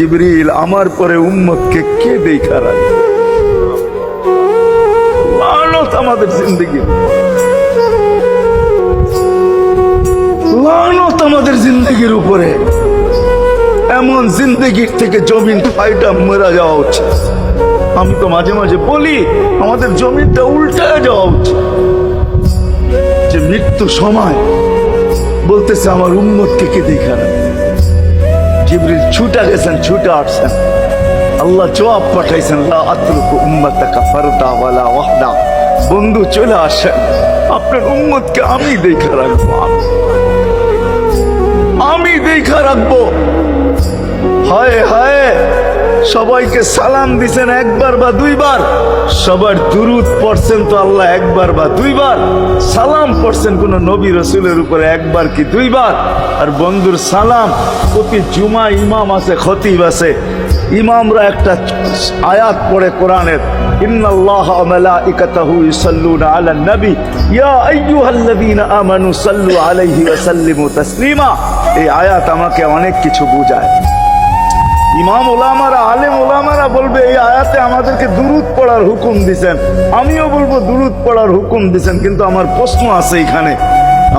জিবরিল আমার পরে উম্মতকে কে দেখা রাখবে? লানত আমাদের জিন্দগি, লানত আমাদের জিন্দগির উপরে। এমন জিন্দগির থেকে জমিন ফাইটা মরা যাওয়া উচিত। আমি তো মাঝে মাঝে বলি আমাদের জমিনটা উল্টায় যাওয়া উচিত, যে মৃত্যু সময় বলতেছে আমার উম্মতকে কে দেখা রাখবে। জিবরিল ছুটা গেছেন, ছুটা আসছেন, আল্লাহ জবাব পাঠাইছেন, লা আতরুকু উম্মাতাকা ফারদা ওয়ালা ওয়াহদা। বন্ধু চলে আসেন, আপনার উম্মতকে আমি দেখা রাখবো, আমি দেখা রাখবো। হায় হায়, সবাইকে সালাম দিছেন একবার বা দুইবার, সবার দুরুদ পড়ছেন তো আল্লাহ একবার বা দুইবার, সালাম পড়ছেন কোন নবী রসুলের উপরে একবার কি দুইবার। আর বন্ধুর সালাম প্রতি জুমা ইমাম আছে, খতিব আছে, ইমামরা একটা আয়াত পড়ে কোরআনের, ইন্নাল্লাহা ওয়া মালাইকাতাহু ইউসাল্লুনা আলান নবী ইয়া আইয়ুহাল্লাযীনা আমানু সাল্লু আলাইহি ওয়া সাল্লিমু তাসলিমা। এই আয়াত আমাকে অনেক কিছু বোঝায়। ইমাম ওলামারা, আলেম ওলামারা বলবে এই আয়াতে আমাদেরকে দুরুদ পড়ার হুকুম দিছেন, আমিও বলবো দুরুদ পড়ার হুকুম দিছেন। কিন্তু আমার প্রশ্ন আছে এখানে,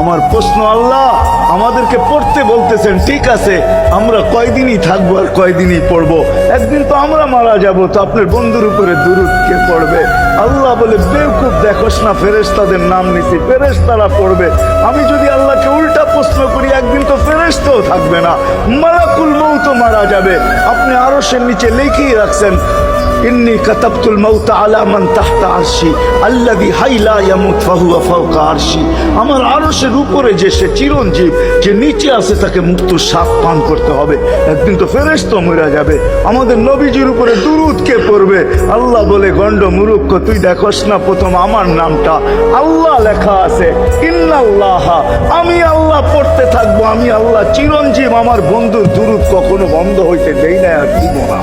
আমার প্রশ্ন, আল্লাহ আমাদেরকে পড়তে বলতেছেন, ঠিক আছে, আমরা কয়দিনই থাকবো আর কয়দিনই পড়বো? একদিন তো আমরা মারা যাব, তো আপনার বন্ধুর উপরে দুরুদ কে পড়বে? আল্লাহ বলে, বেওকুফ, দেখোস না ফেরেশতাদের নাম নিছি, ফেরেশতারা পড়বে। আমি যদি আল্লাহকে উল্টা প্রশ্ন করি, একদিন তো ফেরেশতাও থাকবে না, মালাকুল মউত মারা যাবে। আপনি আরশের নিচে লিখেই রাখছেন, ইন্নী কাতাবতুল মাউতা আলা মান তাহতা আরশি আল্লাযী হাই লা ইয়ামুত ফাহুয়া ফাওকা আরশি। আমার আরশের উপরে যে সে চিরঞ্জীব, যে নিচে আছে তাকে মৃত্যুর স্বাদ পান করতে হবে। একদিন তো ফেরেশতা মরে যাবে, আমাদের নবীজির উপরে দুরূদ কে পড়বে? আল্লাহ বলে, গন্ড মূর্খ, তুই দেখোস না প্রথম আমার নামটা আল্লাহ লেখা আছে, ইন্নাল্লাহা, আমি আল্লাহ পড়তে থাকবো, আমি আল্লাহ চিরঞ্জীব, আমার বন্ধুর দুরূদ কখনো বন্ধ হইতে দেই না আর দিব না।